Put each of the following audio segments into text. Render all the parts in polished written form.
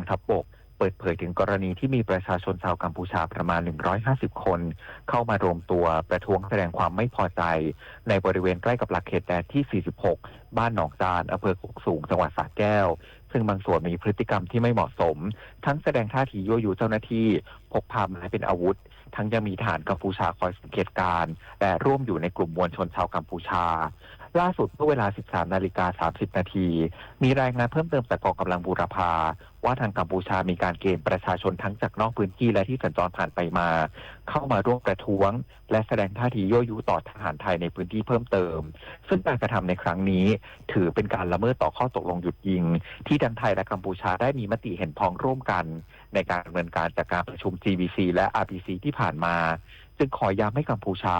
ทัพบกเปิดเผยถึงกรณีที่มีประชาชนชาวกัมพูชาประมาณ150คนเข้ามารวมตัวประท้วงแสดงความไม่พอใจในบริเวณใกล้กับหลักเขตแดนที่46บ้านหนองจานอำเภอโคกสูงจังหวัดสระแก้วซึ่งบางส่วนมีพฤติกรรมที่ไม่เหมาะสมทั้งแสดงท่าทียั่วยุเจ้าหน้าที่พกพาไม้เป็นอาวุธทั้งยังมีทหารกัมพูชาคอยสังเกตการณ์และร่วมอยู่ในกลุ่มมวลชนชาวกัมพูชาล่าสุดเมื่อเวลา 13:30 น.มีรายงานเพิ่มเติมจากกองกำลังบูรพาว่าทางกัมพูชามีการเกณฑ์ประชาชนทั้งจากนอกพื้นที่และที่สัญจรผ่านไปมาเข้ามาร่วมประท้วงและแสดงท่าทียั่วยุต่อทหารไทยในพื้นที่เพิ่มเติมซึ่งการกระทำในครั้งนี้ถือเป็นการละเมิดต่อข้อตกลงหยุดยิงที่ทั้งไทยและกัมพูชาได้มีมติเห็นพ้องร่วมกันในการดำเนินการจากการประชุม GBC และ RBC ที่ผ่านมาจึงขอย้ำให้กัมพูชา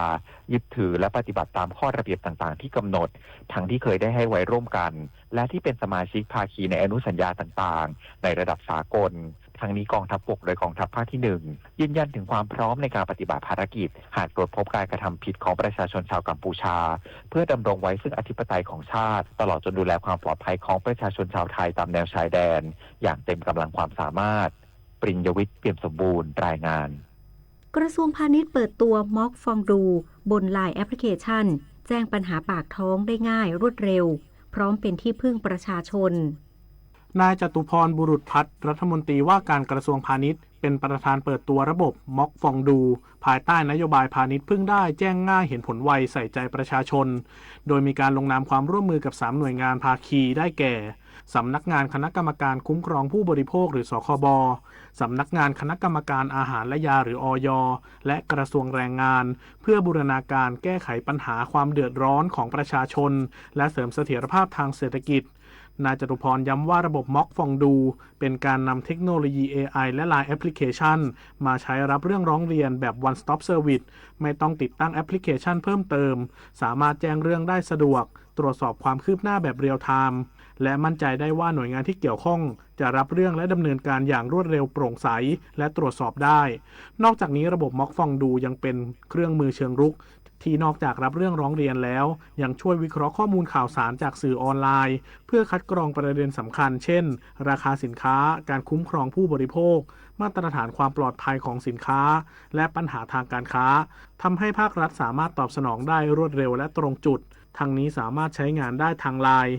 ยึดถือและปฏิบัติตามข้อระเบียบต่างๆที่กำหนดทั้งที่เคยได้ให้ไว้ร่วมกันและที่เป็นสมาชิกภาคีในอนุสัญญาต่างๆในระดับสากลทั้งนี้กองทัพบกโดยกองทัพภาคที่1ยืนยันถึงความพร้อมในการปฏิบัติภารกิจหากตรวจพบการกระทำผิดของประชาชนชาวกัมพูชาเพื่อดำรงไว้ซึ่งอธิปไตยของชาติตลอดจนดูแลความปลอดภัยของประชาชนชาวไทยตามแนวชายแดนอย่างเต็มกำลังความสามารถปริญญวิทย์เปี่ยมสมบูรณ์รายงานกระทรวงพาณิชย์เปิดตัวม็อกฟองดูบนไลน์แอปพลิเคชันแจ้งปัญหาปากท้องได้ง่ายรวดเร็วพร้อมเป็นที่พึ่งประชาชนนายจตุพรบุรุษพัฒน์รัฐมนตรีว่าการกระทรวงพาณิชย์เป็นประธานเปิดตัวระบบม็อกฟองดูภายใต้นโยบายพาณิชย์พึ่งได้แจ้งง่ายเห็นผลไวใส่ใจประชาชนโดยมีการลงนามความร่วมมือกับ3หน่วยงานภาคีได้แก่สำนักงานคณะกรรมการคุ้มครองผู้บริโภคหรือสคบ.สำนักงานคณะกรรมการอาหารและยาหรืออย.และกระทรวงแรงงานเพื่อบูรณาการแก้ไขปัญหาความเดือดร้อนของประชาชนและเสริมเสถียรภาพทางเศรษฐกิจนายจตุพรย้ำว่าระบบม็อกฟองดูเป็นการนำเทคโนโลยี AI และ LINE แอปพลิเคชันมาใช้รับเรื่องร้องเรียนแบบ One Stop Service ไม่ต้องติดตั้งแอปพลิเคชันเพิ่มเติมสามารถแจ้งเรื่องได้สะดวกตรวจสอบความคืบหน้าแบบเรียลไทม์และมั่นใจได้ว่าหน่วยงานที่เกี่ยวข้องจะรับเรื่องและดำเนินการอย่างรวดเร็วโปร่งใสและตรวจสอบได้นอกจากนี้ระบบม็อกฟองดูยังเป็นเครื่องมือเชิงรุกที่นอกจากรับเรื่องร้องเรียนแล้วยังช่วยวิเคราะห์ข้อมูลข่าวสารจากสื่อออนไลน์เพื่อคัดกรองประเด็นสำคัญเช่นราคาสินค้าการคุ้มครองผู้บริโภคมาตรฐานความปลอดภัยของสินค้าและปัญหาทางการค้าทำให้ภาครัฐสามารถตอบสนองได้รวดเร็วและตรงจุดทั้งนี้สามารถใช้งานได้ทาง LINE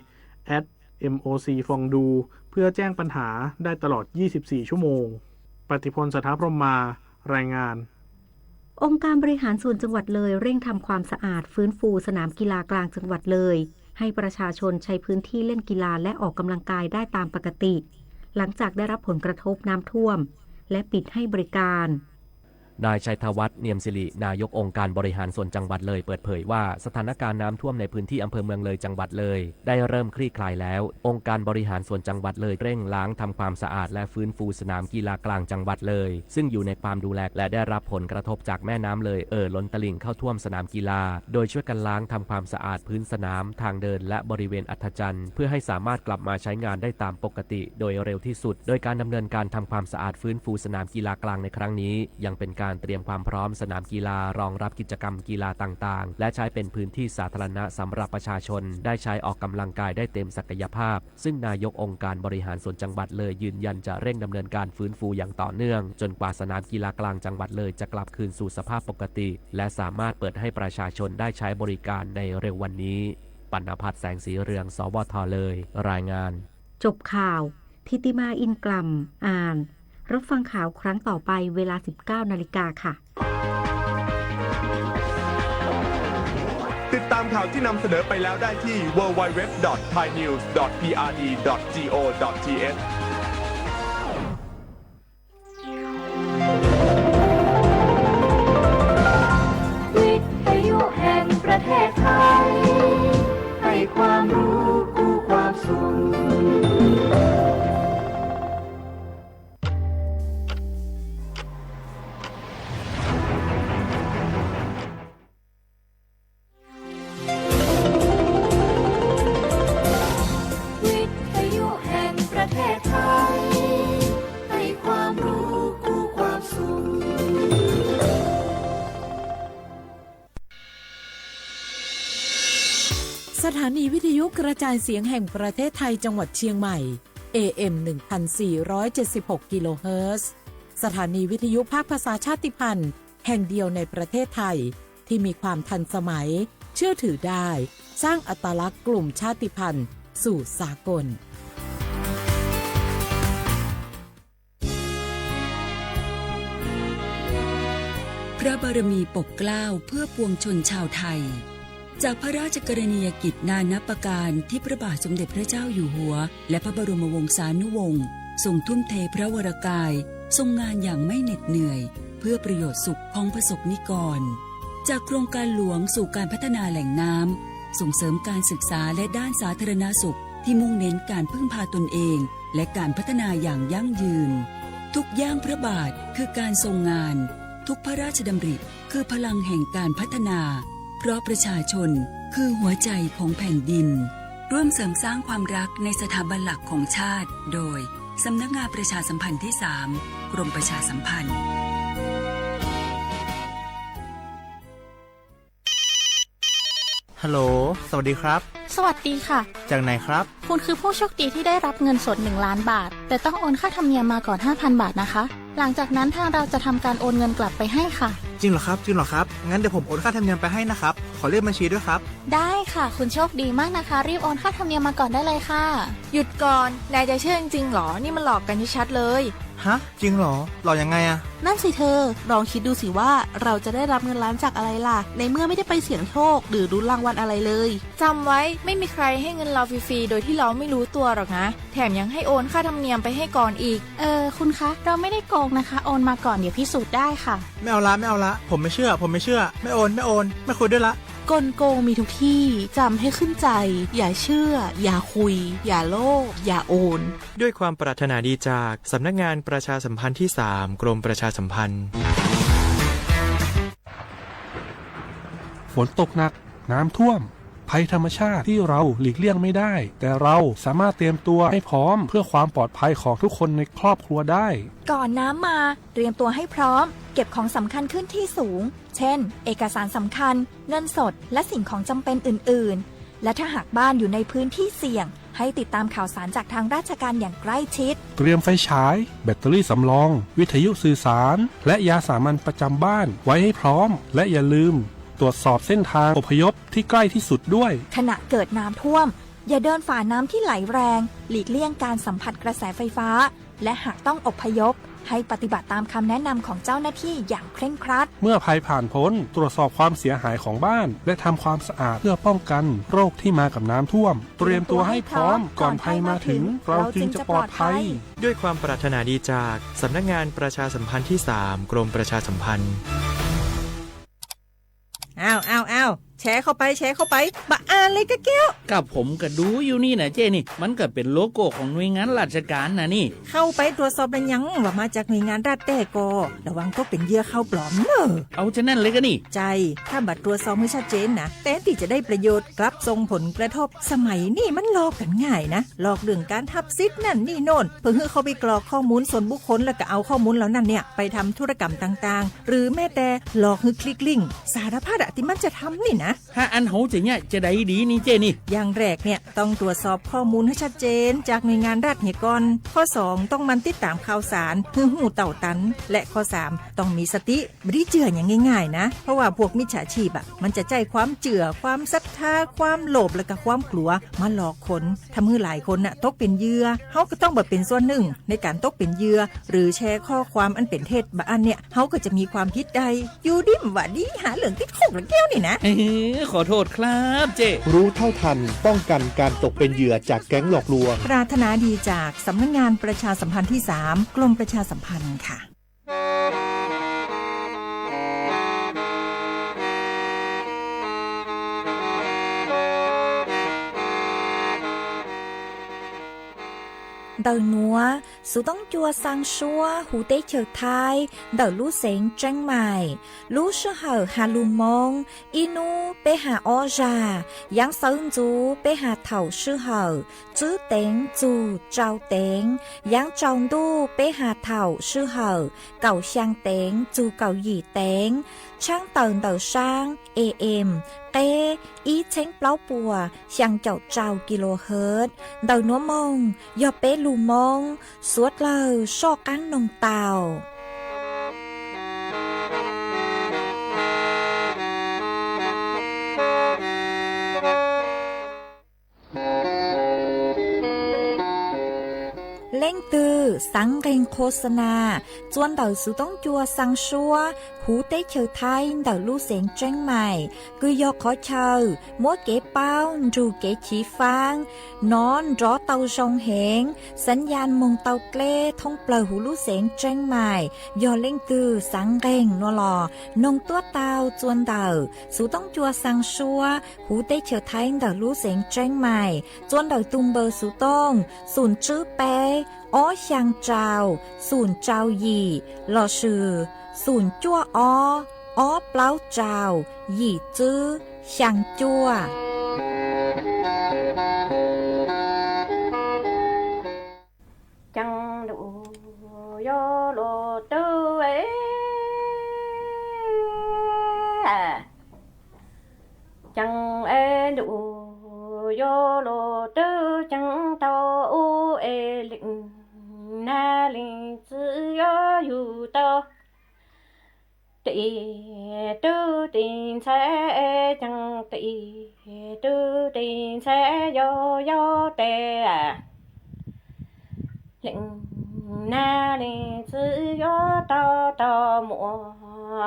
@MOC ฟองดูเพื่อแจ้งปัญหาได้ตลอด24ชั่วโมงปฏิพล สถาพรหมมารายงานองค์การบริหารส่วนจังหวัดเลยเร่งทำความสะอาดฟื้นฟูสนามกีฬากลางจังหวัดเลยให้ประชาชนใช้พื้นที่เล่นกีฬาและออกกำลังกายได้ตามปกติหลังจากได้รับผลกระทบน้ำท่วมและปิดให้บริการนายชัยธวัฒน์เนียมศิรินายกองค์การบริหารส่วนจังหวัดเลยเปิดเผยว่าสถานการณ์น้ำท่วมในพื้นที่อำเภอเมืองเลยจังหวัดเลยได้เริ่มคลี่คลายแล้วองค์การบริหารส่วนจังหวัดเลยเร่งล้างทำความสะอาดและฟื้นฟูสนามกีฬากลางจังหวัดเลยซึ่งอยู่ในความดูแลและได้รับผลกระทบจากแม่น้ำเลยล้นตลิ่งเข้าท่วมสนามกีฬาโดยช่วยกันล้างทำความสะอาดพื้นสนามทางเดินและบริเวณอัฐจันทร์เพื่อให้สามารถกลับมาใช้งานได้ตามปกติโดยเร็วที่สุดโดยการดำเนินการทำความสะอาดฟื้นฟูสนามกีฬากลางในครั้งนี้ยังเป็นการเตรียมความพร้อมสนามกีฬารองรับกิจกรรมกีฬาต่างๆและใช้เป็นพื้นที่สาธารณะสำหรับประชาชนได้ใช้ออกกำลังกายได้เต็มศักยภาพซึ่งนายกองค์การบริหารส่วนจังหวัดเลยยืนยันจะเร่งดำเนินการฟื้นฟูอย่างต่อเนื่องจนกว่าสนามกีฬากลางจังหวัดเลยจะกลับคืนสู่สภาพปกติและสามารถเปิดให้ประชาชนได้ใช้บริการในเร็ววันนี้ปณภัทร แสงสีเรืองสวทเลยรายงานจบข่าวทิติมาอินกลัมอ่านรับฟังข่าวครั้งต่อไปเวลา 19 นาฬิกาค่ะติดตามข่าวที่นำเสนอไปแล้วได้ที่ www.thainews.prd.go.thวิทยุแห่งประเทศไทยให้ความรู้คู่ความสุขสถานีวิทยุกระจายเสียงแห่งประเทศไทยจังหวัดเชียงใหม่ AM 1476 กิโลเฮิรตซ์สถานีวิทยุภาคภาษาชาติพันธุ์แห่งเดียวในประเทศไทยที่มีความทันสมัยเชื่อถือได้สร้างอัตลักษณ์กลุ่มชาติพันธุ์สู่สากลพระบารมีปกเกล้าเพื่อปวงชนชาวไทยจากพระราชกรณียกิจนานับประการที่พระบาทสมเด็จพระเจ้าอยู่หัวและพระบรมวงศานุวงศ์ทรงทุ่มเทพระวรกายทรงงานอย่างไม่เหน็ดเหนื่อยเพื่อประโยชน์สุขของประสบนิกรจากโครงการหลวงสู่การพัฒนาแหล่งน้ำส่งเสริมการศึกษาและด้านสาธารณสุขที่มุ่งเน้นการพึ่งพาตนเองและการพัฒนาอย่างยั่งยืนทุกย่างพระบาทคือการทรงงานทุกพระราชดำริคือพลังแห่งการพัฒนาเพราะประชาชนคือหัวใจของแผ่นดินร่วมเสริมสร้างความรักในสถาบันหลักของชาติโดยสำนักงานประชาสัมพันธ์ที่ 3 กรมประชาสัมพันธ์ฮัลโหลสวัสดีครับสวัสดีค่ะจากไหนครับคุณคือผู้โชคดีที่ได้รับเงินสด1 ล้านบาทแต่ต้องโอนค่าธรรมเนียมมาก่อน 5,000 บาทนะคะหลังจากนั้นทางเราจะทำการโอนเงินกลับไปให้ค่ะจริงเหรอครับงั้นเดี๋ยวผมโอนค่าธรรมเนียมไปให้นะครับขอเลขบัญชีด้วยครับได้ค่ะคุณโชคดีมากนะคะรีบโอนค่าธรรมเนียมมาก่อนได้เลยค่ะหยุดก่อนนายจะเชื่อจริงๆหรอนี่มันหลอกกันชัดๆเลยฮะจริงเหรอหลอกยังไงอะนั่นสิเธอลองคิดดูสิว่าเราจะได้รับเงินล้านจากอะไรล่ะในเมื่อไม่ได้ไปเสี่ยงโชคหรือลุ้นรางวัลอะไรเลยจำไว้ไม่มีใครให้เงินเราฟรีๆโดยที่เราไม่รู้ตัวหรอกนะแถมยังให้โอนค่าธรรมเนียมไปให้ก่อนอีกคุณคะเราไม่ได้โกงนะคะโอนมาก่อนเดี๋ยวพิสูจน์ได้ค่ะไม่เอาละผมไม่เชื่อไม่โอนไม่คุยด้วยละกลโกงมีทุกที่จำให้ขึ้นใจอย่าเชื่ออย่าคุยอย่าโลภอย่าโอนด้วยความปรารถนาดีจากสำนักงานประชาสัมพันธ์ที่ 3 กรมประชาสัมพันธ์ฝนตกหนักน้ำท่วมภัยธรรมชาติที่เราหลีกเลี่ยงไม่ได้แต่เราสามารถเตรียมตัวให้พร้อมเพื่อความปลอดภัยของทุกคนในครอบครัวได้ก่อนน้ำมาเตรียมตัวให้พร้อมเก็บของสำคัญขึ้นที่สูงเช่นเอกสารสำคัญเงินสดและสิ่งของจำเป็นอื่นๆและถ้าหากบ้านอยู่ในพื้นที่เสี่ยงให้ติดตามข่าวสารจากทางราชการอย่างใกล้ชิดเตรียมไฟฉายแบตเตอรี่สำรองวิทยุสื่อสารและยาสามัญประจำบ้านไว้ให้พร้อมและอย่าลืมตรวจสอบเส้นทางอพยพที่ใกล้ที่สุดด้วยขณะเกิดน้ำท่วมอย่าเดินฝ่าน้ำที่ไหลแรงหลีกเลี่ยงการสัมผัสกระแสไฟฟ้าและหากต้องอพยพให้ปฏิบัติตามคำแนะนำของเจ้าหน้าที่อย่างเคร่งครัดเมื่อภัยผ่านพ้นตรวจสอบความเสียหายของบ้านและทำความสะอาดเพื่อป้องกันโรคที่มากับน้ำท่วมเตรียมตัวให้พร้อมก่อนภัยมาถึงเราจึงจะปลอดภัยด้วยความปรารถนาดีจากสำนักงานประชาสัมพันธ์ที่ 3 กรมประชาสัมพันธ์อ้าวแชร์เข้าไปมาอ่านเลยกะแก้วกับผมก็ดูอยู่นี่นะเจ้นี่มันก็เป็นโลโก้ของหน่วยงานราชการนะนี่เข้าไปตรวจสอบเป็นยังว่ามาจากหน่วยงานรัฐแต่ก็ระวังก็เป็นเหยื่อเข้าปลอมเนอะเอาฉะนั้นเลยก็นี่ใจถ้าบัตรตรวจสอบไม่ชัดเจนนะแต่ที่จะได้ประโยชน์กลับส่งผลกระทบสมัยนี่มันหลอกกันง่ายนะหลอกเรื่องการทับซิทนั่นนี่โน่นเพื่อให้เขาไปกรอกข้อมูลส่วนบุคคลแล้วก็เอาข้อมูลเหล่านั้นเนี่ยไปทำธุรกรรมต่างๆหรือแม้แต่หลอกให้คลิกลิงก์สารพัดที่มันจะทำนี่นะถ้าอันโหจะเนี่ยจะได้ดีนี่เจนี่อย่างแรกเนี่ยต้องตรวจสอบข้อมูลให้ชัดเจนจากหน่วยงานรัฐก่อนข้อ2ต้องมันติดตามข่าวสารหื้อหูเต่าตันและข้อ3ต้องมีสติไม่ได้เจืออย่างง่ายๆนะเพราะว่าพวกมิจฉาชีพมันจะใจความเจือความศรัทธาความโลภและก็ความกลัวมาหลอกคนทำให้หลายคนตกเป็นเหยื่อเฮาก็ต้องแบบเป็นส่วนหนึ่งในการตกเป็นเหยื่อหรือแชร์ข้อความอันเป็นเท็จบางอันเนี่ยเฮาก็จะมีความคิดใดอยู่ดิมว่าดีหาเรื่องติดคุกละแก้วนี่นะขอโทษครับเจรู้เท่าทันป้องกันการตกเป็นเหยื่อจากแก๊งหลอกลวงปรารถนาดีจากสำนักงานประชาสัมพันธ์ที่ 3 กรมประชาสัมพันธ์ค่ะĐầu núa, sự tống chua sang xua, hủ tế chờ thai, đầu lũ xén trăng mài, lũ sư hở hà lù mông, inu bê hà o ra, giáng sơn chú bê hà thảo sư hở, chứ tên chú trao tên, giáng tròn đu bê hà thảo sư hở, cầu sang tên chú cầu dì tên, trang tờn đầu sang, AM, kê, ý chánh pláu bùa, sang chậu trào kHz, đầu núa mông, do bế lù mông, suốt lờ so cán nông tàu. Lên từ sáng kênhโฆษณา chọn đầu sự tống chua sang xua, hú tế chờ thay đầu lưu xén tranh mày, cứ do khó chờ, mỗi kế bao, dù kế chỉ phang, nón rõ tàu rong hẹn, sẵn gian mông tàu klê thông plờ hú lưu xén tranh mày, do lên từ sáng kênh nó lò, nông tuốt tàu chọn đầu, sự tống chua sang xua, hú tế chờ thay đầu lưu xén tranh mày, chọn đầu tung bờ sự tông, sùn chữ bé, ó sang trào, sùn trào gì, lò sử, sùn chua ó pláu trào, gì chữ, sang chua. Chẳng đủ yo lô tư ấy chẳng e đủ yo lô tư chẳng tao u e lĩnh na lĩnh tự yo yu tao tỷ tư tình sẽ chẳng tỷ tư tình sẽ yo tê lĩnh na lĩnh tự yo tao tao mùa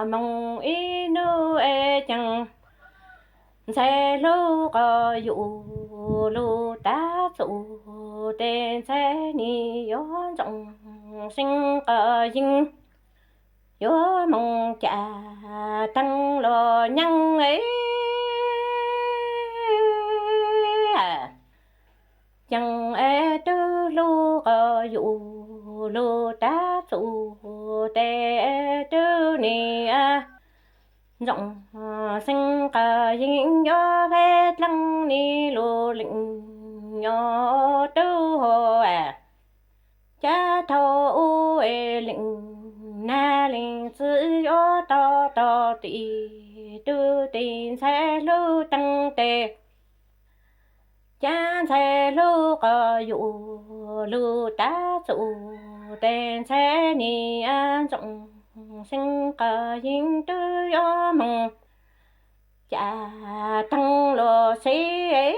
mong ý nu e chẳng sẽ lu có dụ lu ta dụ tên sẽ ni yo rộng sinh có dinh yo mong cha tăng lo nhân ấy chẳng e tư lu có dụ lu ta dụ tên tư ni rộng sinh cả dinh do phép lăng ni lô lĩnh nhỏ tư hồ cha thô u e lĩnh na lĩnh sư do to to tỷ tư tình sẽ lưu tăng tề cha sẽ lưu có dụ lưu ta dụ tên sẽ ni an rộng sinh cả dinh tư do mong cha tăng lo sĩ ấy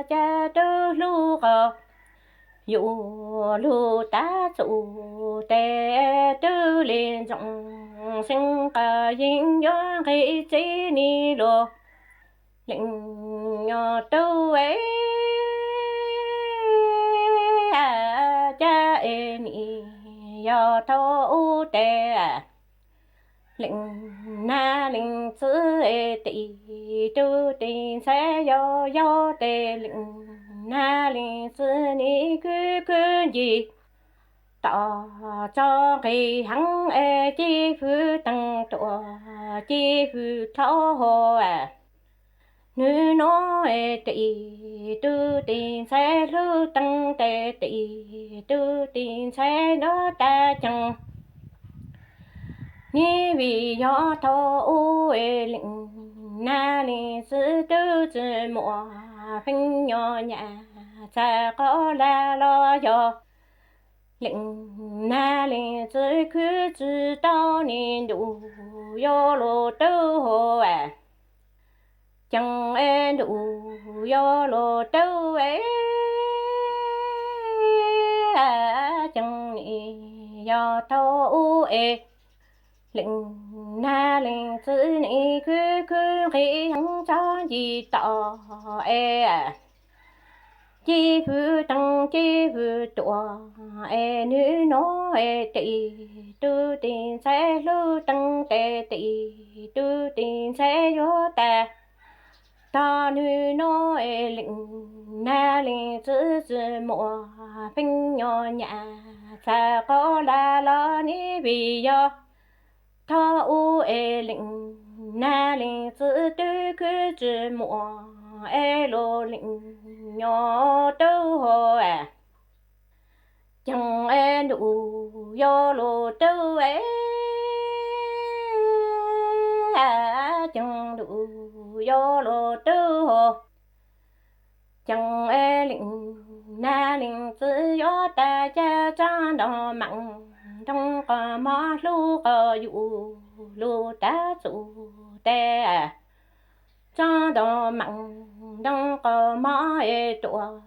cha tư lu có dụ lu ta dụ tê tư liền rộng sinh cả dinh do khi chỉ ni lo lĩnh nhỏ tư ấy cha e ni yo thô u tê lĩnh na lĩnh sư e tỷ tư tình sẽ yo tê lĩnh na lĩnh sư ni cứ gì tỏ cho khi hắn e chi phứ tăng tọa chi phứ thấu hồ nữ nó e tỷ tư tình sẽ lưu tăng tê tỷ tư tình sẽ nó ta chẳng ni vì do thô u e lĩnh na lĩnh sư tư chữ mùa phanh nhỏ nhà cha có la lo yo lĩnh na lĩnh sư cứ chữ tao ni đủ yo lô tư hồ chẳng e đủ yo lô tư ấy chẳng ni yo thô u e lĩnh na lĩnh sư ni cứ khi hắn cho gì tỏ e chi phứ tăng chi phứ tọa e nữ nó e tỷ tư tình sẽ lưu tăng tệ tỷ tư tình sẽ yo ta ta nữ nó e lĩnh na lĩnh sư mùa phanh nhỏ nhà cha có la lo ni vì do thô u e lĩnh na lĩnh sư tư cứ chữ mùa e lô lĩnh nhỏ tư hồ chẳng e đủ yo lô tư ấy chẳng đủ yo lo tư hồ chẳng e lĩnh na lĩnh tự do ta cha cha đỏ mặn trong cò mò lu cò dụ lu ta dụ tè cha đỏ mặn trong cò mò e tua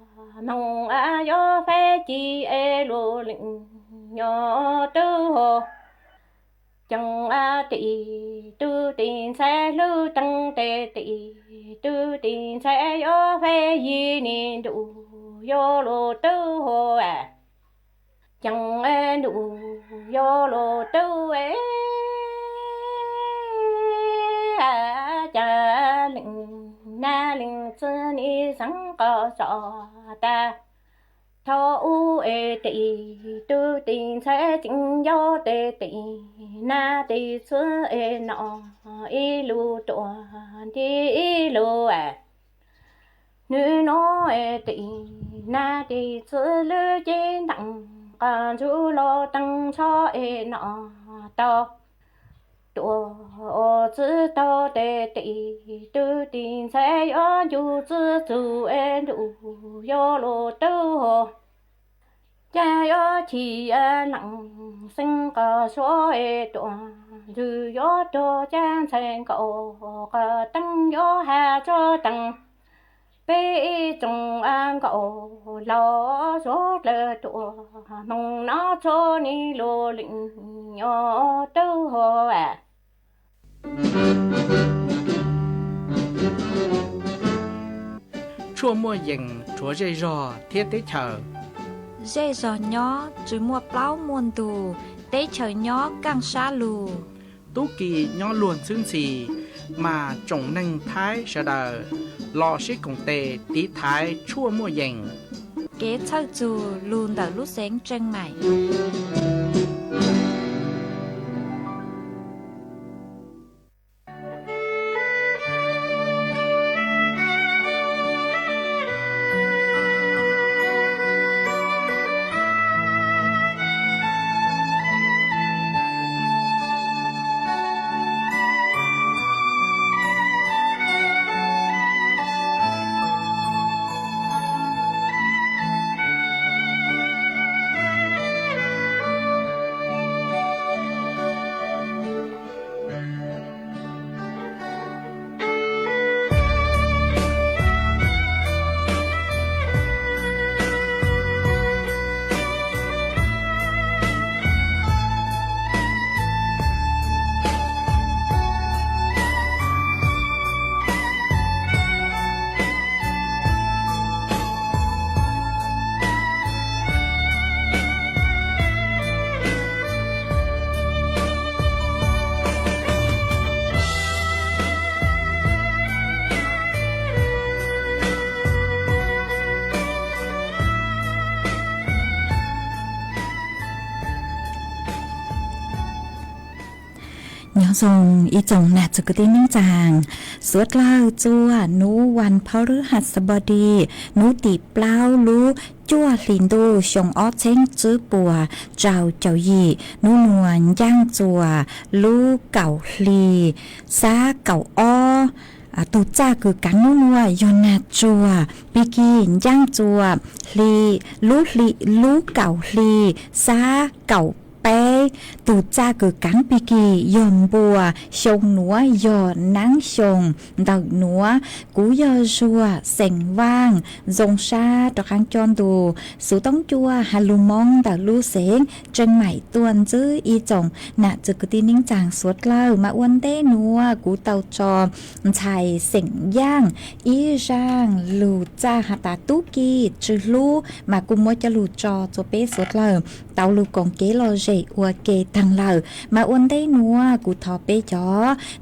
mong a yo phê chi e lu lĩnh nhỏ tư hồ chẳng a tỷ tư tiền sẽ lưu tăng tề tỷ tư tiền sẽ yo phê gì nè đủ yo lô tư hồ à chẳng e đủ yo lô tư e à cha lĩnh na lĩnh sư ni sáng có sợ ta thọ u e tỷ tư tiền sẽ chính do tề tỷ na tỷ sư e nọ y lu tuan ti y lu à nữ nó e tỷ na tỷ sư lư trên tặng còn chú lo tăng cho e nọ to tua chữ to tề tỷ tư tiền sẽ yo du chữ chữ e đủ yo lo tư hồ cha yo chỉ nặng sinh có số e tuan dù yo to cha sen cậu có tăng yo hà cho tăng bê trồng an cậu lo số lơ tua mong nó cho ni lô lĩnh nhỏ tư hồ à chua mua dừng chúa dây rò thiết tế chờ dây rò nhỏ chỉ mua plau muôn tù tế chờ nhỏ càng xa lù tú kỳ nhỏ luôn xương xì mà trồng nâng thái sợ đờ lo xích cùng tề tí thái chua mua dừng kế thơ dù luôn đỡ lúc sáng chân mày Dùng ý chồng nạt cho cái tin ninh chàng suốt lao chua núวันพฤหัสบดีnúตีเปล่ารู้จั่วลินดูชงอ้อเช้งจื้อปัวเจ้าเจ้าหยี่นูนวลย่างจัวรู้เก่าลีซาเก่าอ้อตูจ้าคือกันนูนัวยอนนาจัวปีกีย่างจัวรู้เก่าลีซาเก่าเป้ตูจ้าคือกันปีกียอมบัวชงหนัวยอนังชงดักหนัวกูยอชัวเส็งว่างจงชาตะคังจอนดูสูต้องจัวฮาลูมองดักลูเสงจังใหม่ตวนจื้ออีจงน่ะจึกตีนิ่งจางสวดเล่ามาอ้วนเต้นัวกูเตาจอมชัยเส็งย่างอีร่างลูจ้าหาตาตุกีจื้อลูมากุมวยจะลูจอโจเป้สวดเล่าเตาลูกองเกลอเจอัวเกทังเหล่ามาอ้วนได้นัวกูทอเป้จอ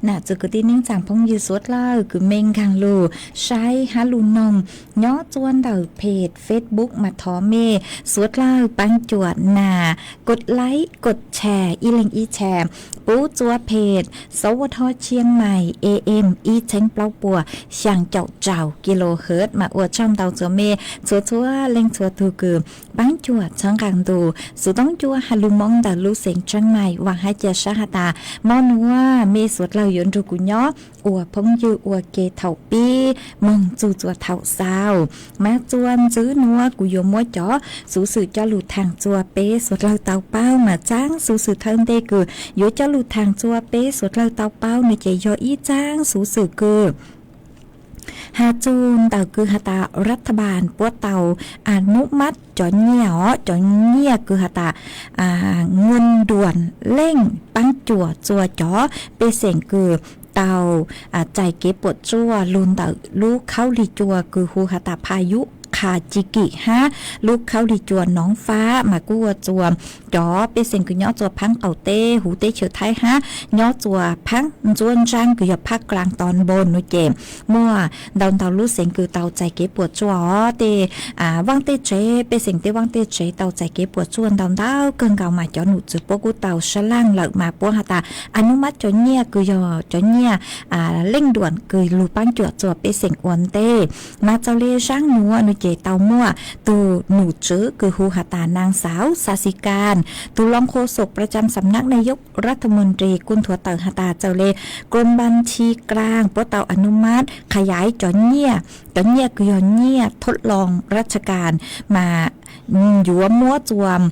น่ะจึกตีนิ่งจางพงยืสวดเล่าคือเมงคังลูใช้ฮาลูนงย้อจวนเดาเพจ Facebook มาทอเมสวดเล่าปังจวดน่ะกดไลค์กดแชร์อีเล็งอีแชร์ ปูจัวเพจสวทเชียงใหม่ AM อีเชงเปล่าปัวช่างเจ้าเจ้ากิโลเฮิรตซ์มาอวดช่องเตาจัวเมชัวเล่งชัวตูกือบ้านจัวช่างกังดูสุต้องจัวฮัลลุมองดาลูเสียงจังใหม่วางให้เจชาฮตามอนัวเมสวดเรายนรูกุญออวพงยูอวเกเถาปีมงจูจัวเถาซาวมาจวนซื้อนัวกุยมัวจ๋อสูสื่อเจ้าหลุดทางจัวเปสวดเราเตาเป้ามาจ้างสูสื่อเทิงเตกืออยู่เจ้าหลุดทางจัวเปสวดเราเตาเป้าในใจยออีจ้างสูสื่อกือหาจูนเต่าคือหาตารัฐบาลปัวเต่าอนุมัติจอนเงี่ยจอนเงี่ยคือหาตาเงินด่วนเร่งปังจั่วจัวจ๋อเปเสียงคือเต่าใจเก็บปวดจั่วลุนเต่าลูกเข้าลีจัวคือฮูหาตาพายุคาจิกิฮะลูกเขาดีจวนน้องฟ้ามากู้จวมจ๋อเป็นเสียงคือย่อจัวพังเต่าเต้หูเต้เฉยไทยฮะย่อจัวพังจวนจ้างคือภาคกลางตอนบนนู่เจมมั่วดาวเต่าลูกเสียงคือเต่าใจเก็บปวดจัวเตวังเต้เจเป็นเสียงเต้วังเต้เจเต่าใจเก็บปวดจวนดาวเต่าเกินเก่ามาจ๋อหนูจุดปกูเต่าฉล่างเหลิกมาปัวหาตาอนุมัติจอนเงี่ยคือย่อจอนเงี่ยเร่งด่วนคือลูปังจัวจัวเป็นเสียงอวนเต้มาเจ้าเล่ช่างนัวนู่เจเต่ามั่วตูหนูจื้อคือฮูหาตานางสาวสาสิการตูรองโฆษกประจำสำนักนายกรัฐมนตรีกุนถั่วเต่าหาตาเจ้าเลกรมบัญชีกลางปเต่าอนุมัติขยายจอนเงี่ยคือยอนเงี่ยทดลองราชการมาอยู่ว่ามั่วจวม